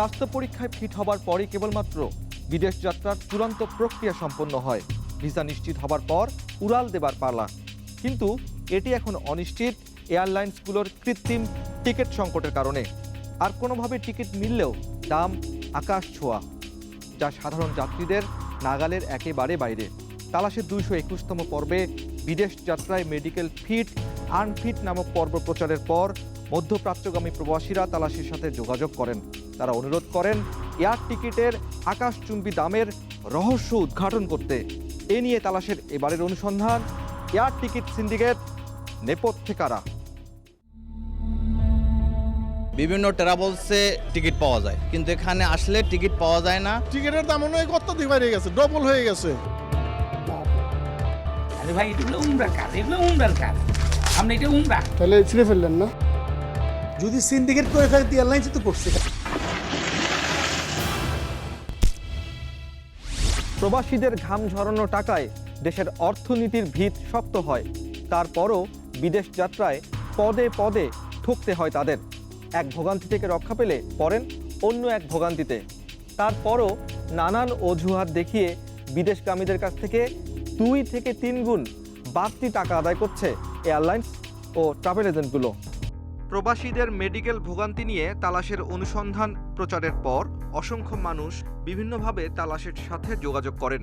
স্বাস্থ্য পরীক্ষায় ফিট হবার পরই কেবলমাত্র বিদেশ যাত্রার চূড়ান্ত প্রক্রিয়া সম্পন্ন হয়। ভিসা নিশ্চিত হবার পর উড়াল দেবার পালা। কিন্তু এটি এখন অনিশ্চিত এয়ারলাইন্সগুলোর কৃত্রিম টিকিট সংকটের কারণে। আর কোনোভাবে টিকিট মিললেও দাম আকাশ ছোঁয়া, যা সাধারণ যাত্রীদের নাগালের একেবারে বাইরে। তালাশের 221তম পর্বে বিদেশ যাত্রায় মেডিকেল ফিট আনফিট নামক পর্ব প্রচারের পর মধ্যপ্রাচ্যগামী প্রবাসীরা তালাশের সাথে যোগাযোগ করেন। তারা অনুরোধ করেন এয়ার টিকিটের আকাশচুম্বী দামের রহস্য উদ্ঘাটন করতে। এ নিয়ে তালাশের এবারের অনুসন্ধান, এয়ার টিকিট সিন্ডিকেট নেপথ্যে কারা। বিভিন্ন ট্রাভেলসে টিকিট পাওয়া যায়, কিন্তু এখানে আসলে টিকিট পাওয়া যায় না। টিকিটের দাম অনেক অত্যধিক বেড়ে গেছে, ডবল হয়ে গেছে। আরে ভাই এটা হলো উমরার কাজ, এগুলো উমরার কাজ, আপনি এটা উমরা তাহলে ছিঁড়ে ফেললেন না? যদি সিন্ডিকেট করে থাকে এয়ারলাইন্স তো করছে। প্রবাসীদের ঘাম ঝরানো টাকায় দেশের অর্থনীতির ভিত শক্ত হয়। তারপরও বিদেশ যাত্রায় পদে পদে ঠকতে হয় তাদের। এক ভোগান্তি থেকে রক্ষা পেলে পড়েন অন্য এক ভোগান্তিতে। তারপরও নানান অজুহাত দেখিয়ে বিদেশগামীদের কাছ থেকে 2 থেকে 3 গুণ বাড়তি টাকা আদায় করছে এয়ারলাইন্স ও ট্রাভেল এজেন্টগুলো। প্রবাসীদের মেডিকেল ভোগান্তি নিয়ে তালাশের অনুসন্ধান প্রচারের পর অসংখ্য মানুষ বিভিন্নভাবে তালাশের সাথে যোগাযোগ করেন।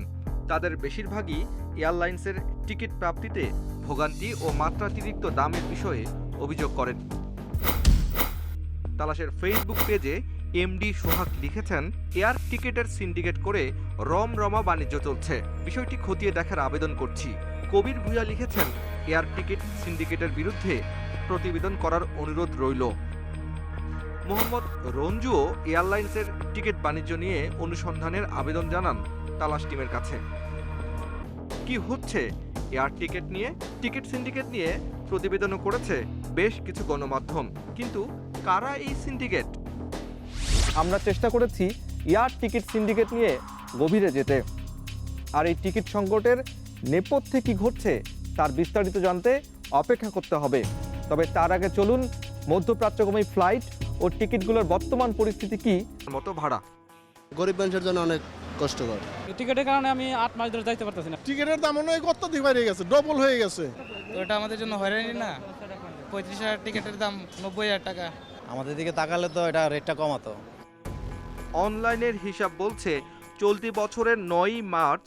তাদের বেশিরভাগই এয়ারলাইন্সের টিকিট প্রাপ্তিতে ভোগান্তি ও মাত্রাতিরিক্ত দামের বিষয়ে অভিযোগ করেন। তালাশের ফেসবুক পেজে এমডি সোহাগ লিখেছেন, এয়ার টিকিটের সিন্ডিকেট করে রমরমা বাণিজ্য চলছে, বিষয়টি খতিয়ে দেখার আবেদন করছি। কবির ভূঁইয়া লিখেছেন, এয়ার টিকিট সিন্ডিকেটের বিরুদ্ধে প্রতিবেদন করার অনুরোধ রইল। মোহাম্মদ রঞ্জুও এয়ারলাইন্সের টিকিট বাণিজ্য নিয়ে অনুসন্ধানের আবেদন জানান তালাশ টিমের কাছে। কি হচ্ছে এয়ার টিকিট নিয়ে? টিকিট সিন্ডিকেট নিয়ে প্রতিবেদনও করেছে বেশ কিছু গণমাধ্যম, কিন্তু কারা এই সিন্ডিকেট? আমরা চেষ্টা করেছি এয়ার টিকিট সিন্ডিকেট নিয়ে গভীরে যেতে। আর এই টিকিট সংকটের নেপথ্যে কি ঘটছে তার বিস্তারিত জানতে অপেক্ষা করতে হবে। তবে তার আগে চলুন মধ্যপ্রাচ্যগামী ফ্লাইট ও টিকিটগুলোর বর্তমান পরিস্থিতি কি মতো ভাড়া। গরিব মানুষের জন্য অনেক কষ্টকর। টিকিটের কারণে আমি 8 মাস ধরে যাইতে পারতেছি না। টিকিটের দাম অনেক অত্যধিক বেড়ে গেছে, ডবল হয়ে গেছে। তো এটা আমাদের জন্য হয়রানি না? 35,000 টিকিটের দাম 90,000 টাকা। আমাদের দিকে তাকালে তো এটা রেটটা কমাতো। অনলাইনের হিসাব বলছে চলতি বছরের 9 মার্চ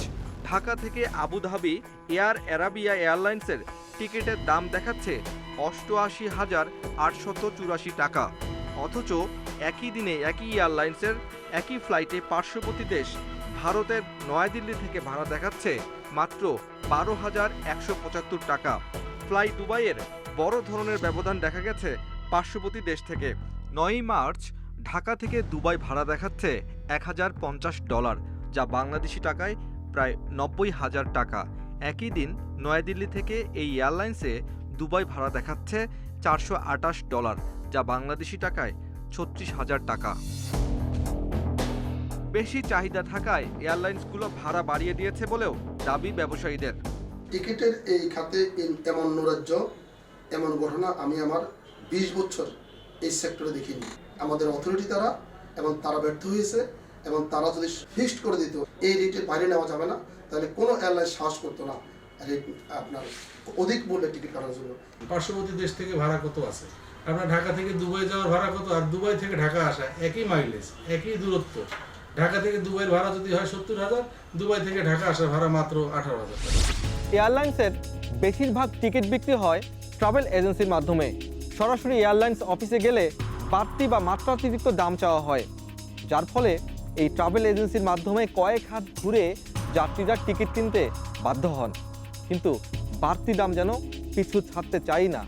ঢাকা থেকে আবুধাবি এয়ার অ্যারাবিয়া এয়ারলাইন্সের টিকিটের দাম দেখাচ্ছে 88,884 টাকা। অথচ একই দিনে একই এয়ারলাইন্সের একই ফ্লাইটে পার্শ্ববর্তী দেশ ভারতের নয়াদিল্লি থেকে ভাড়া দেখাচ্ছে মাত্র 12,175 টাকা। ফ্লাই দুবাইয়ের বড় ধরনের ব্যবধান দেখা গেছে পার্শ্ববর্তী দেশ থেকে। 9 মার্চ ঢাকা থেকে দুবাই ভাড়া দেখাচ্ছে $1,050, যা বাংলাদেশি টাকায় প্রায় 90,000 টাকা। একই দিন নয়াদিল্লি থেকে এই এয়ারলাইন্সে দুবাই ভাড়া দেখাচ্ছে $428, যা বাংলাদেশি টাকায় 36,000 টাকা। বেশি চাহিদা থাকায় এয়ারলাইন্সগুলো ভাড়া বাড়িয়ে দিয়েছে বলেও দাবি ব্যবসায়ীদের। টিকিটের এই খাতে এমন নৈরাজ্য, এমন ঘটনা আমি আমার 20 বছর এই সেক্টরে দেখিনি। আমাদের অথরিটি তারা, এবং তারা ব্যর্থ হয়েছে, এবং তারা যদি ফিক্সড করে দিত এই রেটের বাইরে নেওয়া যাবে না, তাহলে কোনো এয়ারলাইন সাহস করতো না আপনার অধিক মূল্যে টিকিট কাটার জন্য। পার্শ্ববর্তী দেশ থেকে ভাড়া কত আছে? আপনার ঢাকা থেকে দুবাই যাওয়ার ভাড়া কত, আর দুবাই থেকে ঢাকা আসা একই মাইলেজ, একই দূরত্ব। ঢাকা থেকে দুবাইয়ের ভাড়া যদি হয় 70,000, দুবাই থেকে ঢাকা আসার ভাড়া মাত্র 18,000 টাকা। এয়ারলাইন্সের বেশিরভাগ টিকিট বিক্রি হয় ট্রাভেল এজেন্সির মাধ্যমে। সরাসরি এয়ারলাইন্স অফিসে গেলে বাড়তি বা মাত্রাতিরিক্ত দাম চাওয়া হয়, যার ফলে এই ট্রাভেল এজেন্সির মাধ্যমে কয়েক হাত ঘুরে যাত্রীরা টিকিট কিনতে বাধ্য হন। কিন্তু বাড়তি দাম যেন পিছু ছাড়তে চাই না।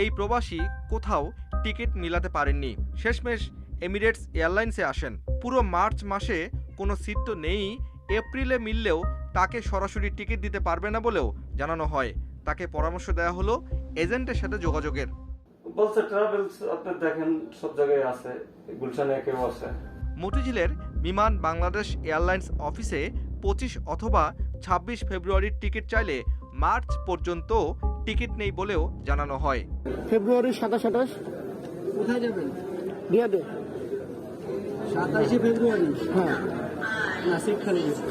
এই প্রবাসী কোথাও টিকিট মিলাতে পারেননি। শেষমেশ এমিরেটস এয়ারলাইন্সে আসেন। পুরো মার্চ মাসে কোনো সিট তো নেই। এপ্রিলে মিললেও তাকে সরাসরি টিকিট দিতে পারবে না বলেও জানানো হয়। তাকে পরামর্শ দেওয়া হলো এজেন্টের সাথে যোগাযোগের। বলছে ট্রাভেলস আপনি দেখেন সব জায়গায় আছে, গুলশানে কেউ আছে। মতিঝিলের বিমান বাংলাদেশ এয়ারলাইন্স অফিসে 25 অথবা 26 ফেব্রুয়ারির টিকিট চাইলে মার্চ পর্যন্ত টিকিট নেই বলেও জানানো হয়। ফেব্রুয়ারি 27-28 কোথায় যাবেন? রিয়াদে। 27 ফেব্রুয়ারি হ্যাঁ না সিট খালি গেছে।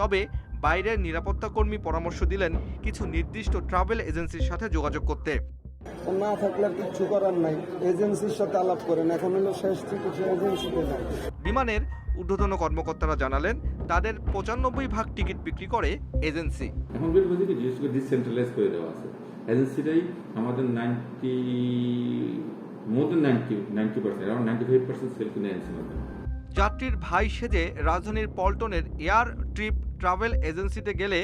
তবে বাইরের নিরাপত্তা কর্মী পরামর্শ দিলেন কিছু নির্দিষ্ট ট্রাভেল এজেন্সির সাথে যোগাযোগ করতে। না থাকলে আর কিছু করার নাই, এজেন্সির সাথে আলাপ করেন, এখন হলো শেষ থেকে এজেন্সিতে যায়। বিমানের ঊর্ধ্বতন কর্মকর্তারা জানালেন তাদের 95% টিকিট বিক্রি করে এজেন্সি। এখন বেশি বিশেষ করে ডিসেন্ট্রালাইজ করে দেওয়া আছে, এজেন্সিটাই আমাদের 90% অ্যারাউন্ড 95% সেল কিনে এজেন্সির মাধ্যমে। যাত্রীর ভাই সেজে রাজধানীর পল্টনের এয়ার ট্রিপ ট্রাভেল এজেন্সিতে গেলে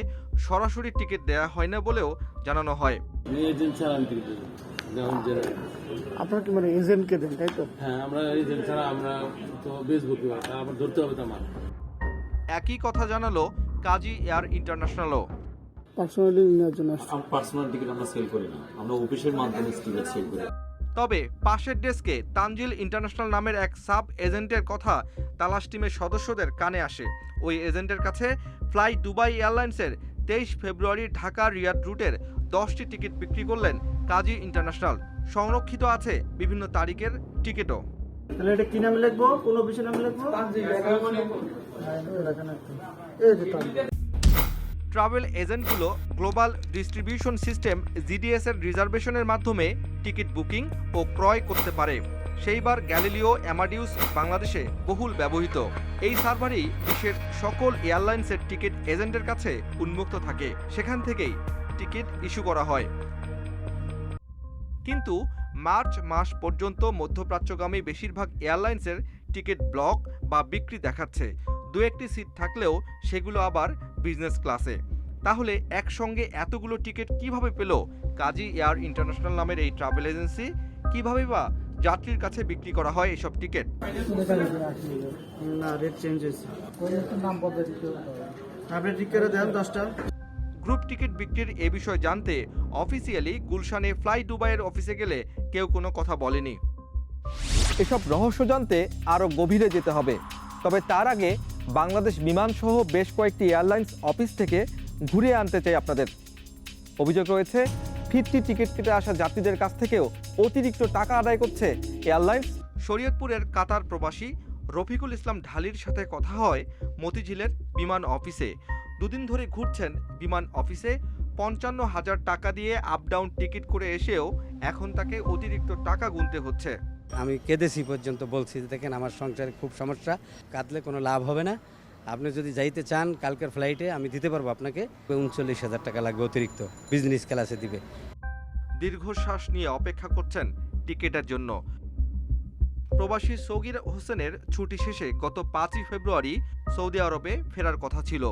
সরাসরি টিকিট দেয়া হয় না বলেও জানানো হয়। আপনার কি মানে এজেন্টকে দেন তাই তো? হ্যাঁ, আমরা এজেন্ট ছাড়া আমরা তো বেচবুকি আবার ধরতে হবে তার। একই কথা জানালো কাজী এয়ার ইন্টারন্যাশনালও। পার্সোনালি নেওয়ার জন্য পার্সোনাল টিকিট আমরা সেল করি না, আমরা অফিসের মাধ্যমে টিকিট সেল করি। তবে পাশের ডেস্কে তানজিল ইন্টারন্যাশনাল নামের এক সাব এজেন্টের কথা তালাশ টিমের সদস্যদের কানে আসে। ওই এজেন্টের কাছে ফ্লাই দুবাই এয়ারলাইন্সের 23 ফেব্রুয়ারি ঢাকা রিয়াদ রুটের 10টি টিকিট বিক্রি করলেন কাজী ইন্টারন্যাশনাল। সংরক্ষিত আছে বিভিন্ন তারিখের টিকিটও। তাহলে এটা কি নামে লিখবো, কোন অফিসের নামে লিখবো? ট্রাভেল এজেন্টগুলো গ্লোবাল ডিস্ট্রিবিউশন সিস্টেম জিডিএস এর রিজার্ভেশনের মাধ্যমে টিকিট বুকিং ও ক্রয় করতে পারে। সেইবার গ্যালিলিও অ্যামাডিউস বাংলাদেশে বহুল ব্যবহৃত। এই সার্ভারই বিশ্বের সকল এয়ারলাইন্সের টিকিট এজেন্টের কাছে উন্মুক্ত থাকে, সেখান থেকেই টিকিট ইস্যু করা হয়। কিন্তু মার্চ মাস পর্যন্ত মধ্যপ্রাচ্যগামী বেশিরভাগ এয়ারলাইন্সের টিকিট ব্লক বা বিক্রি দেখাচ্ছে। দু একটি সিট থাকলেও সেগুলো আবার বিজনেস ক্লাসে। তাহলে একসঙ্গে এতগুলো টিকিট কিভাবে পেল কাজী এয়ার ইন্টারন্যাশনাল নামের এই ট্রাভেল এজেন্সি? কিভাবে বা যাত্রীর কাছে বিক্রি করা হয় এসব টিকিট? না, রেট চেঞ্জ হয়েছে। নাম বদলে আপনি ঠিক করে দেন 10টা। গ্রুপ টিকিট বিক্রির এ বিষয় জানতে অফিসিয়ালি গুলশানে ফ্লাই দুবাইয়ের অফিসে গেলে কেউ কোনো কথা বলেনি। এসব রহস্য জানতে আরও গভীরে যেতে হবে। তবে তার আগে বাংলাদেশ বিমান সহ বেশ কয়েকটি এয়ারলাইন্স অফিস থেকে ঘুরিয়ে আনতে চাই আপনাদের। অভিযোগ রয়েছে ফিরতি টিকিট কেটে আসা যাত্রীদের কাছ থেকেও অতিরিক্ত টাকা আদায় করছে এয়ারলাইন্স। শরীয়তপুরের কাতার প্রবাসী রফিকুল ইসলাম ঢালির সাথে কথা হয় মতিঝিলের বিমান অফিসে। দুদিন ধরে ঘুরছেন বিমান অফিসে। 55,000 টাকা দিয়ে আপ ডাউন টিকিট করে এসেও এখন তাকে অতিরিক্ত টাকা গুনতে হচ্ছে। আমি কেঁদেছি পর্যন্ত, বলছি দেখেন আমার সংসারে খুব সমস্যা, কাঁদলে কোনো লাভ হবে না। আপনি যদি যাইতে চান কালকের ফ্লাইটে আমি দিতে পারবো আপনাকে, 39,000 টাকা লাগবে অতিরিক্ত, বিজনেস ক্লাসে দিবে। দীর্ঘশ্বাস নিয়ে অপেক্ষা করছেন টিকিটের জন্য। প্রবাসী সগীর হোসেনের ছুটি শেষে গত 5 ফেব্রুয়ারি সৌদি আরবে ফেরার কথা ছিল।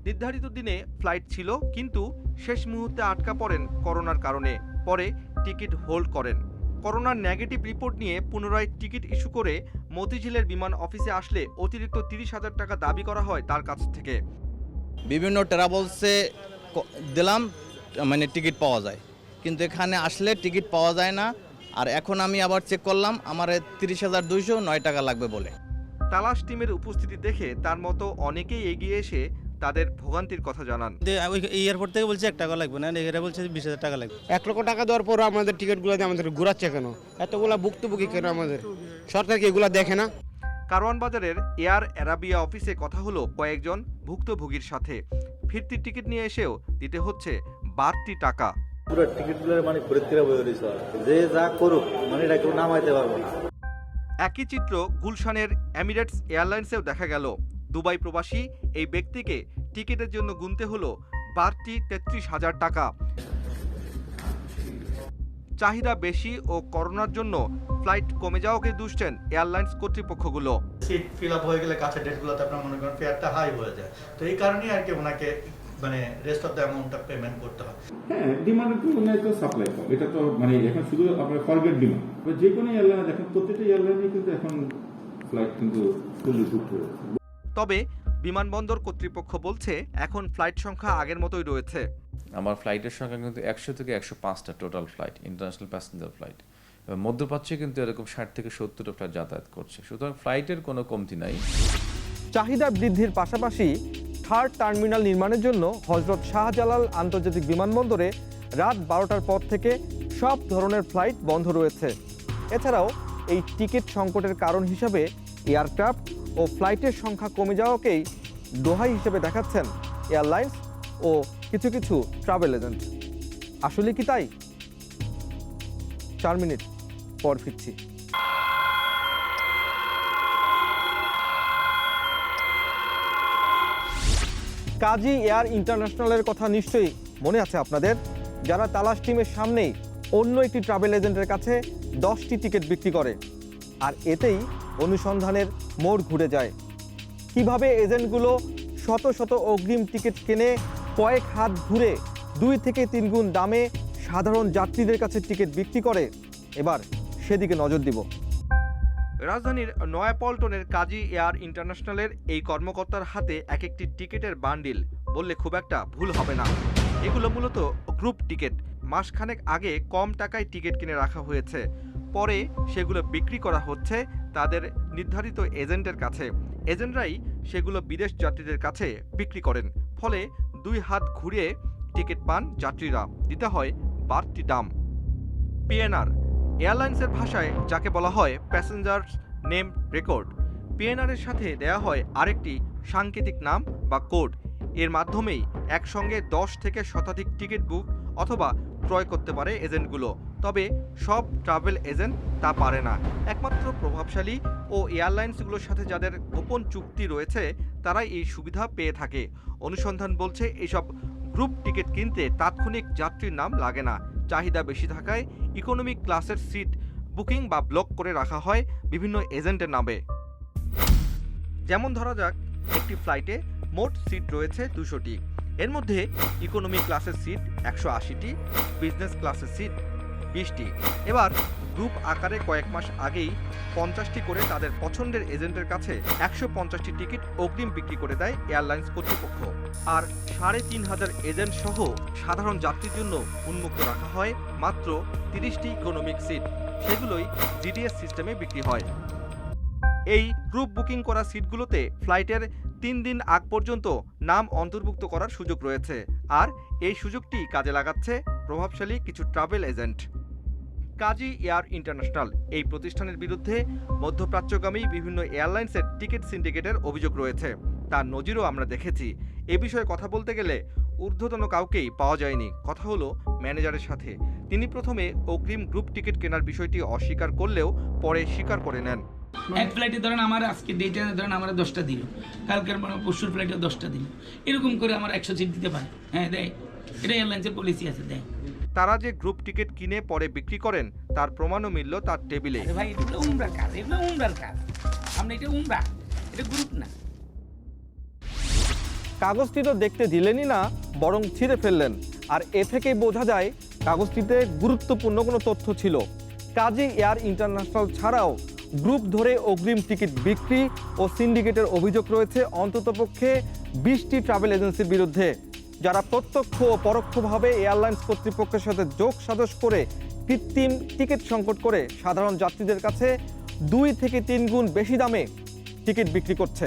নির্ধারিত দিনে ফ্লাইট ছিল, কিন্তু শেষ মুহূর্তে আটকা পড়েন করোনার কারণে। পরে টিকিট হোল্ড করেন। করোনার নেগেটিভ রিপোর্ট নিয়ে পুনরায় টিকিট ইস্যু করে মতিঝিলের বিমান অফিসে আসলে অতিরিক্ত 30,000 টাকা দাবি করা হয় তার কাছ থেকে। বিভিন্ন ট্রাভেলসে দিলাম মানে টিকিট পাওয়া যায়, কিন্তু এখানে আসলে টিকিট পাওয়া যায় না। আর এখন আমি আবার চেক করলাম, আমার 30,209 টাকা লাগবে বলে। তালাশ টিমের উপস্থিতি দেখে তার মতো অনেকেই এগিয়ে এসে তাদের ভোগান্তির কথা জানান। এয়ারপোর্ট থেকে বলছে 1 টাকা লাগবে না, এখানে বলছে 20,000 টাকা লাগবে। 1 লক্ষ টাকা দেওয়ার পর আমাদের টিকিটগুলো দিয়ে আমাদের ঘুরাচ্ছে কেন? এতগুলা ভুক্তভোগী কেন? আমাদের সরকার কি এগুলা দেখে না? কারওয়ান বাজারের এয়ার অ্যারাবিয়া অফিসে কথা হলো কয়েকজন ভুক্তভোগীর সাথে। ফিরতি টিকিট নিয়ে এসেও দিতে হচ্ছে বাড়তি টাকা। পুরো টিকিটগুলো মানে খরিদ করে বই রইছে, যে যা করুক মানে এটা কেউ নামাইতে পারবো না। একই চিত্র গুলশানের এমিরেটস এয়ারলাইন্সেও দেখা গেল। দুবাই প্রবাসী এই ব্যক্তিকে টিকিটের জন্য গুনতে হলো বাড়তি 33,000 টাকা। চাহিদা বেশি ও করোনার জন্য ফ্লাইট কমে যাওয়াকে দুষছেন এয়ারলাইন্স কর্তৃপক্ষগুলো। সিট ফিল আপ হয়ে গেলে কাছের ডেটগুলোতে আপনার মনে করেন ফেয়ারটা হাই হয়ে যায়, তো এই কারণেই আর কি ওনাকে মানে রেস্ট অফ দ্য অ্যামাউন্টটা পেমেন্ট করতে হয়। হ্যাঁ, ডিমান্ডের তুলনায় তো সাপ্লাই কম, এটা তো মানে এখন শুধু আপনার ফরগেট ডিমান্ড। যে কোনো এয়ারলাইনে দেখেন, প্রত্যেকটা এয়ারলাইনে কিন্তু এখন ফ্লাইট কিন্তু ফুললি বুকড রয়েছে। তবে বিমানবন্দর কর্তৃপক্ষ বলছে এখন ফ্লাইট সংখ্যা আগের মতোই রয়েছে। আমার ফ্লাইটের সংখ্যা কিন্তু 100 থেকে 105টা total flight, international passenger flight. এবং মধ্যপ্রাচ্যে কিন্তু এরকম 60 থেকে 70টা ফ্লাইট যাতায়াত করছে, সুতরাং ফ্লাইটের কোনো কমতি নাই। চাহিদা বৃদ্ধির পাশাপাশি থার্ড টার্মিনাল নির্মাণের জন্য হযরত শাহজালাল আন্তর্জাতিক বিমানবন্দরে রাত 12টার পর থেকে সব ধরনের ফ্লাইট বন্ধ রয়েছে। এছাড়াও এই টিকিট সংকটের কারণ হিসাবে এয়ারক্রাফট ও ফ্লাইটের সংখ্যা কমে যাওয়াকেই দোহাই হিসেবে দেখাচ্ছেন এয়ারলাইন্স ও কিছু কিছু ট্রাভেল এজেন্ট। আসলে কি তাই? 4 মিনিট পর ফিরছি। কাজী এয়ার ইন্টারন্যাশনালের কথা নিশ্চয়ই মনে আছে আপনাদের, যারা তালাশ টিমের সামনেই অন্য একটি ট্রাভেল এজেন্টের কাছে 10টি টিকিট বিক্রি করে, আর এতেই অনুসন্ধানের মোড় ঘুরে যায়। কিভাবে এজেন্টগুলো শত শত অগ্রিম টিকিট কিনে কয়েক হাত ঘুরে 2 থেকে 3 গুণ দামে সাধারণ যাত্রীদের কাছে টিকিট বিক্রি করে, এবার সেদিকে নজর দিব। রাজধানীর নয়াপল্টনের কাজী এয়ার ইন্টারন্যাশনালের এই কর্মকর্তার হাতে এক একটি টিকিটের বান্ডিল বললে খুব একটা ভুল হবে না। এগুলো মূলত গ্রুপ টিকিট। মাসখানেক আগে কম টাকায় টিকিট কিনে রাখা হয়েছে, পরে সেগুলো বিক্রি করা হচ্ছে তাদের নির্ধারিত এজেন্টের কাছে। এজেন্টরাই সেগুলো বিদেশ যাত্রীদের কাছে বিক্রি করেন, ফলে 2 হাত ঘুরিয়ে টিকিট পান যাত্রীরা, দিতে হয় বাড়তি দাম। পিএনআর এয়ারলাইন্সের ভাষায় যাকে বলা হয় প্যাসেঞ্জার্স নেম রেকর্ড। পিএনআরের সাথে দেয়া হয় আরেকটি সাংকেতিক নাম বা কোড। এর মাধ্যমেই একসঙ্গে 10 থেকে শতাধিক টিকিট বুক অথবা ক্রয় করতে পারে এজেন্টগুলো। তবে সব ট্রাভেল এজেন্ট তা পারে না। একমাত্র প্রভাবশালী ও এয়ারলাইন্সগুলোর সাথে যাদের গোপন চুক্তি রয়েছে তারাই এই সুবিধা পেয়ে থাকে। অনুসন্ধান বলছে এইসব গ্রুপ টিকিট কিনতে তাৎক্ষণিক যাত্রীর নাম লাগে না। চাহিদা বেশি থাকায় ইকোনমিক ক্লাসের সিট বুকিং বা ব্লক করে রাখা হয় বিভিন্ন এজেন্টের নামে। যেমন ধরা যাক, একটি ফ্লাইটে মোট সিট রয়েছে 200টি। এর মধ্যে ইকোনমি ক্লাসের সিট 180টি, বিজনেস ক্লাসের সিট 20টি। এবার গ্রুপ আকারে কয়েক মাস আগেই 50টি করে তাদের পছন্দের এজেন্টের কাছে 150টি টিকিট অগ্রিম বিক্রি করে দেয় এয়ারলাইন্স কর্তৃপক্ষ। আর 3500 এজেন্ট সহ সাধারণ যাত্রীর জন্য উন্মুক্ত রাখা হয় মাত্র 30টি ইকোনমিক সিট। সেগুলোই জিডিএস সিস্টেমে বিক্রি হয়। এই গ্রুপ বুকিং করা সিটগুলোতে ফ্লাইটের 3 দিন আগ পর্যন্ত নাম অন্তর্ভুক্ত করার সুযোগ রয়েছে, আর এই সুযোগটি কাজে লাগাচ্ছে প্রভাবশালী কিছু ট্রাভেল এজেন্ট। কাজী এয়ার ইন্টারন্যাশনাল এই প্রতিষ্ঠানের বিরুদ্ধে মধ্যপ্রাচ্যগামী বিভিন্ন এয়ারলাইন্সের টিকিট সিন্ডিকেটের অভিযোগ রয়েছে। তার নজিরও আমরা দেখেছি। এ বিষয়ে কথা বলতে গেলে ঊর্ধ্বতন কাউকেই পাওয়া যায়নি। কথা হলো ম্যানেজারের সাথে। তিনি প্রথমে অগ্রিম গ্রুপ টিকিট কেনার বিষয়টি অস্বীকার করলেও পরে স্বীকার করে নেন। এক ফ্লাইটে ধরেন আমার আজকে ডেটে ধরেন আমার 10টা দিল, কালকের পরশুর ফ্লাইটে 10টা দিল, এরকম করে আমার 100 সিট দিতে পারে। হ্যাঁ দেয়, এটা এয়ারলাইন্সের পলিসি আছে, দেয়। তারা যে গ্রুপ টিকিট কিনে পরে বিক্রি করেন তার প্রমাণও মিলল তার টেবিলে। ভাই এগুলো উমরার কাজ, এগুলো উমরার কাজ। আমরা এটা উমরা, এটা গ্রুপ না। কাগজটি তো দেখতে দিলেনই না, বরং ছিঁড়ে ফেললেন। আর এ থেকেই বোঝা যায় কাগজটিতে গুরুত্বপূর্ণ কোনো তথ্য ছিল। কাজী এয়ার ইন্টারন্যাশনাল ছাড়াও গ্রুপ ধরে অগ্রিম টিকিট বিক্রি ও সিন্ডিকেটের অভিযোগ রয়েছে অন্ততপক্ষে 20টি ট্রাভেল এজেন্সির বিরুদ্ধে, যারা প্রত্যক্ষ ও পরোক্ষভাবে এয়ারলাইন্স কর্তৃপক্ষের সাথে যোগ সাজশ করে কৃত্রিম টিকিট সংকট করে সাধারণ যাত্রীদের কাছে 2 থেকে 3 গুণ বেশি দামে টিকিট বিক্রি করছে।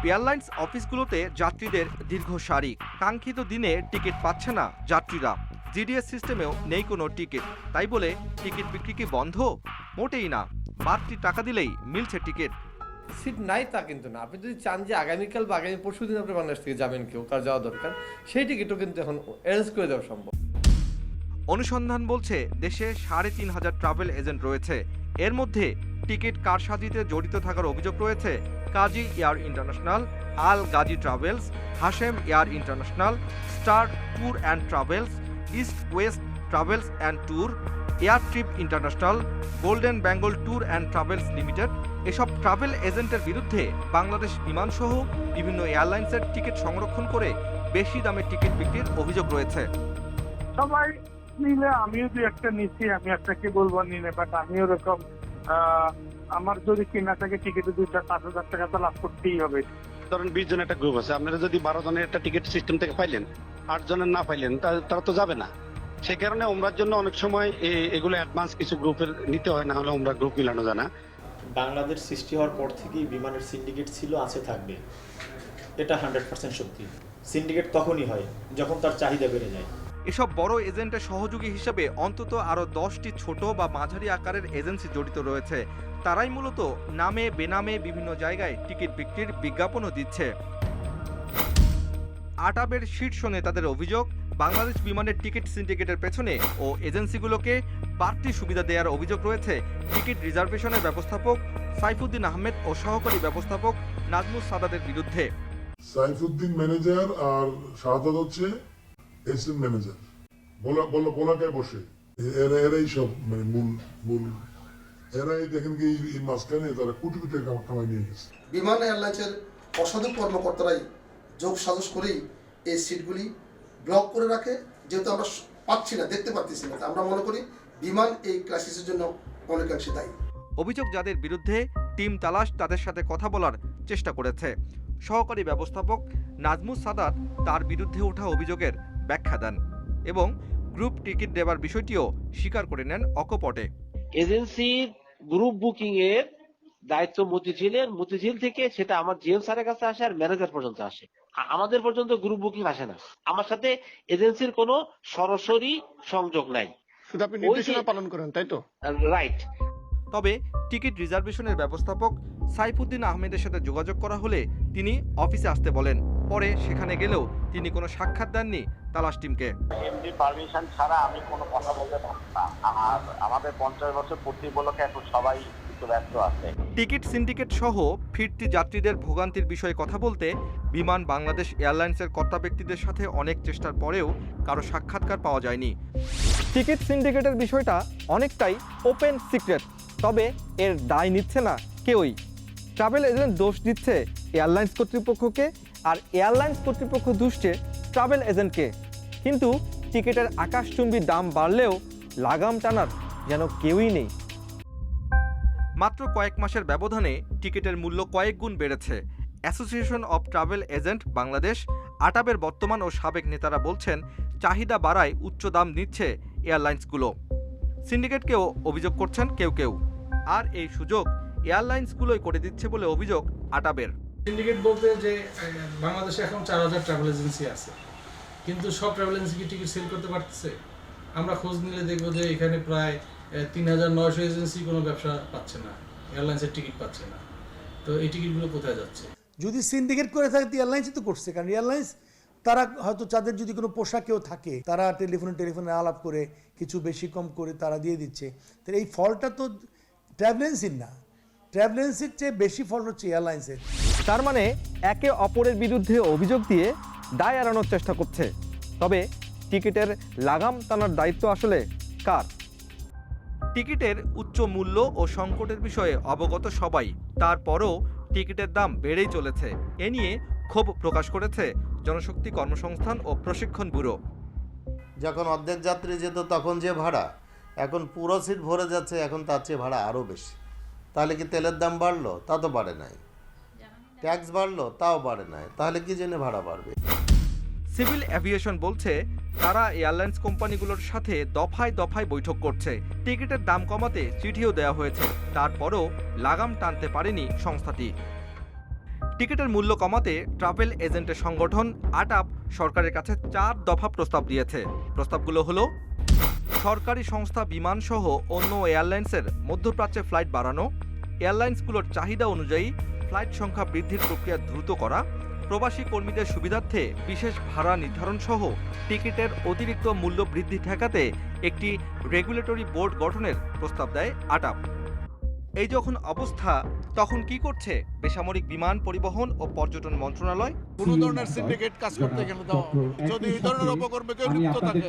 এয়ারলাইন্স অফিসগুলোতে যাত্রীদের দীর্ঘ সারি, কাঙ্ক্ষিত দিনে টিকিট পাচ্ছে না যাত্রীরা। জিডিএস সিস্টেমেও নেই কোনো টিকিট, তাই বলে টিকিট বিক্রি কি বন্ধ? মোটেই না। বাড়তি টাকা দিলেই মিলছে টিকিট। সিট নাই তা কিন্তু না। আপনি যদি চান যে আগামীকাল বা আগামী পরশু দিন আপনি বাংলাদেশ থেকে যাবেন, কেউ কার যাওয়া দরকার, সেই টিকিটও কিন্তু এখন অ্যারেঞ্জ করে দেওয়া সম্ভব। অনুসন্ধান বলছে দেশে 3500 ট্রাভেল এজেন্ট রয়েছে। এর মধ্যে টিকিট কারসাজিতে জড়িত থাকার অভিযোগ রয়েছে Kazi air international, Al Gazi travels, Hashem air international, star tour and travels, east west travels and tour, air trip international, golden Bengal tour and travels limited. এসব ট্রাভেল এজেন্টের বিরুদ্ধে বাংলাদেশ বিমানসহ বিভিন্ন এয়ারলাইন্সের টিকিট সংরক্ষণ করে বেশি দামে টিকিট বিক্রির অভিযোগ রয়েছে। সবাই নিলে আমিও যে একটা নিচ্ছি, আমি আপনাকে বলবো নিলে, বাট আমি ওরকম আমার যদি কেনা থাকে টিকিটে 2-5,000 টাকা তো লাভ করতেই হবে। ধরেন 20 জনের একটা গ্রুপ আছে, আপনারা যদি 12 জনের একটা টিকিট সিস্টেম থেকে পাইলেন, 8 জনের না পাইলেন, তারা তো যাবে না। সে কারণে ওমরার জন্য অনেক সময় এগুলো অ্যাডভান্স কিছু গ্রুপের নিতে হয়, না হলে ওমরা গ্রুপ মিলানো যায় না। বাংলাদেশ সৃষ্টি হওয়ার পর থেকেই বিমানের সিন্ডিকেট ছিল, আছে, থাকবে, এটা 100% সত্যি। সিন্ডিকেট তখনই হয় যখন তার চাহিদা বেড়ে যায়। এসব বড় এজেন্টের সহযোগী হিসেবে অন্তত আরও 10টি ছোট বা মাঝারি আকারের এজেন্সি জড়িত রয়েছে। তারাই মূলত নামে বেনামে বিভিন্ন জায়গায় টিকিট বিক্রির বিজ্ঞাপনও দিচ্ছে। আটাবের শীর্ষ নেতাদের অভিযোগ, বাংলাদেশ বিমানের টিকিট সিন্ডিকেটের পেছনে ও এজেন্সিগুলোকে বাড়তি সুবিধা দেওয়ার অভিযোগ রয়েছে টিকিট রিজার্ভেশনের ব্যবস্থাপক সাইফুদ্দিন আহমেদ ও সহকারী ব্যবস্থাপক নাজমুস সাদাতের বিরুদ্ধে। সাইফুদ্দিন ম্যানেজার আর শাহাদাত হচ্ছে এসএম ম্যানেজার, বলাকায় বসে এরাই সব মানে মূল এরাই দেখেন কি এই মাঝখানে তারা কোটি কোটি টাকা কামাই নিয়ে গেছে। বিমান এয়ারলাইন্সের অসাধু কর্মকর্তারাই যোগ সাজস করেই এই সিটগুলি ব্লক করে রাখে, যেহেতু আমরা পাচ্ছি না, দেখতে পাচ্ছি না। আমরা মনে করি বিমান এই ক্রাইসিসের জন্য অনেকাংশে দায়ী। অভিযোগ যাদের বিরুদ্ধে টিম তালাশ তাদের সাথে কথা বলার চেষ্টা করেছে। সহকারী ব্যবস্থাপক নাজমুস সাদাত তার বিরুদ্ধে ওঠা অভিযোগের ব্যাখ্যা দেন এবং গ্রুপ টিকিট দেওয়ার বিষয়টিও স্বীকার করে নেন অকপটে। এজেন্সির গ্রুপ বুকিং এর দায়িত্ব মতিঝিল থেকে সেটা আমার জিএম স্যারের কাছে আসে আর ম্যানেজার পর্যন্ত আসে, আমাদের পর্যন্ত গ্রুপ বুকিং আসে না। আমার সাথে এজেন্সির কোনো সরাসরি সংযোগ নাই, শুধু আপনি নির্দেশনা পালন করেন, তাই তো? রাইট। তবে টিকিট রিজার্ভেশনের ব্যবস্থাপক সাইফুদ্দিন আহমেদের সাথে যোগাযোগ করা হলে তিনি অফিসে আসতে বলেন। পরে সেখানে গেলেও তিনি কোনো সাক্ষাৎ দেননি তালাশ টিমকে। এমডি পারমিশন ছাড়া আমি কোনো কথা বলতে পারবো না, আর আমাদের 50 বছর পূর্তি উপলক্ষে এখন সবাই ব্যস্ত আছে। টিকিট সিন্ডিকেট সহ ফিরতি যাত্রীদের ভোগান্তির বিষয়ে কথা বলতে বিমান বাংলাদেশ এয়ারলাইন্সের কর্তা ব্যক্তিদের সাথে অনেক চেষ্টার পরেও কারো সাক্ষাৎকার পাওয়া যায়নি। টিকিট সিন্ডিকেটের বিষয়টা অনেকটাই ওপেন সিক্রেট, তবে এর দায় নিচ্ছে না কেউই। ট্রাভেল এজেন্ট দোষ দিচ্ছে এয়ারলাইন্স কর্তৃপক্ষকে, আর এয়ারলাইন্স কর্তৃপক্ষ দুষছে ট্রাভেল এজেন্টকে। কিন্তু টিকিটের আকাশচুম্বী দাম বাড়লেও লাগাম টানার যেন কেউই নেই। মাত্র কয়েক মাসের ব্যবধানে টিকিটের মূল্য কয়েক গুণ বেড়েছে। Association of travel agent Bangladesh আটাবের বর্তমান ও সাবেক নেতারা বলছেন, চাহিদা বাড়ায় উচ্চ দাম নিচ্ছে এয়ারলাইন্সগুলো। সিন্ডিকেটকেও অভিযোগ করছেন কেউ, আর এই সুযোগ এয়ারলাইন্সগুলোই করে দিচ্ছে বলে অভিযোগ আটাবের। সিন্ডিকেট বলতে যে বাংলাদেশে এখন 4000 ট্রাভেল এজেন্সি আছে, কিন্তু সব ট্রাভেল এজেন্সি কি টিকিট সেল করতে পারতেছে? আমরা খোঁজ নিলে দেখবো যে এখানে প্রায় 3900 এজেন্সি কোনো ব্যবসা পাচ্ছে না, এয়ারলাইন্সের টিকিট পাচ্ছে না। তো এই টিকিটগুলো কোথায় যাচ্ছে? যদি সিন্ডিকেট করে থাকে এয়ারলাইন্সই তো করছে, কারণ এয়ারলাইন্স তারা হয়তো তাদের যদি কোনো পোশাকেও থাকে তারা টেলিফোনে আলাপ করে কিছু বেশি কম করে তারা দিয়ে দিচ্ছে। তো এই ফলটা তো ট্রাভেলেন্সির না, ট্রাভেলেন্সির চেয়ে বেশি ফল হচ্ছে এয়ারলাইন্সের। তার মানে একে অপরের বিরুদ্ধে অভিযোগ দিয়ে দায় এড়ানোর চেষ্টা করছে। তবে টিকিটের লাগাম টানার দায়িত্ব আসলে কার? টিকিটের উচ্চ মূল্য ও সংকটের বিষয়ে অবগত সবাই, তারপরও টিকিটের দাম বেড়েই চলেছে। এ নিয়ে ক্ষোভ প্রকাশ করেছে জনশক্তি কর্মসংস্থান ও প্রশিক্ষণ ব্যুরো। যখন অর্ধেক যাত্রী যেত তখন যে ভাড়া, এখন পুরো সিট ভরে যাচ্ছে, এখন তার চেয়ে ভাড়া আরও বেশি। তাহলে কি তেলের দাম বাড়লো? তা তো বাড়ে নাই। ট্যাক্স বাড়লো? তাও বাড়ে নাই। তাহলে কি জন্য ভাড়া বাড়বে? সিভিল এভিয়েশন বলছে তারা এয়ারলাইন্স কোম্পানিগুলোর সাথে দফায় দফায় বৈঠক করছে, টিকিটের দাম কমাতে চিঠিও দেওয়া হয়েছে, তারপরও লাগাম টানতে পারেনি সংস্থাটি। টিকিটের মূল্য কমাতে ট্রাভেল এজেন্টের সংগঠন আটাব সরকারের কাছে 4 দফা প্রস্তাব দিয়েছে। প্রস্তাবগুলো হলো: সরকারি সংস্থা বিমান সহ অন্য এয়ারলাইন্সের মধ্যপ্রাচ্যে ফ্লাইট বাড়ানো, এয়ারলাইন্সগুলোর চাহিদা অনুযায়ী ফ্লাইট সংখ্যা বৃদ্ধির প্রক্রিয়া দ্রুত করা, প্রবাসী কর্মীদের সুবিধার্থে বিশেষ ভাড়া নির্ধারণ সহ টিকিটের অতিরিক্ত মূল্য বৃদ্ধি ঠেকাতে একটি রেগুলেটরি বোর্ড গঠনের প্রস্তাব দেয় আটাব। এই যখন অবস্থা, তখন কি করছে বেসামরিক বিমান পরিবহন ও পর্যটন মন্ত্রণালয়? কোনো ধরনের সিন্ডিকেট কাজ করতে গেলে দাও, যদি এই ধরনের অপকর্মে কেউ লিপ্ত থাকে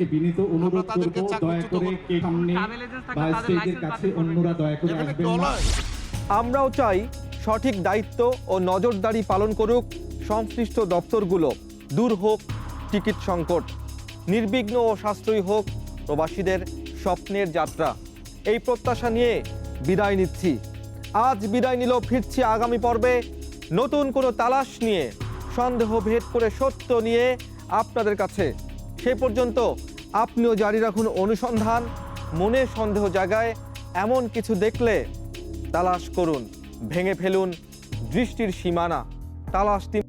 আমরা তাদেরকে চাকরিচ্যুত করব। আমরাও চাই সঠিক দায়িত্ব ও নজরদারি পালন করুক সংশ্লিষ্ট দপ্তরগুলো। দূর হোক টিকিট সংকট, নির্বিঘ্ন ও সাশ্রয়ী হোক প্রবাসীদের স্বপ্নের যাত্রা। এই প্রত্যাশা নিয়ে বিদায় নিচ্ছি। আজ বিদায় নিল, ফিরছি আগামী পর্বে নতুন কোনো তালাশ নিয়ে, সন্দেহ ভেদ করে সত্য নিয়ে আপনাদের কাছে। সে পর্যন্ত আপনিও জারি রাখুন অনুসন্ধান। মনে সন্দেহ জাগায় এমন কিছু দেখলে তালাশ করুন, ভেঙে ফেলুন দৃষ্টির সীমানা। তালাশ টিম।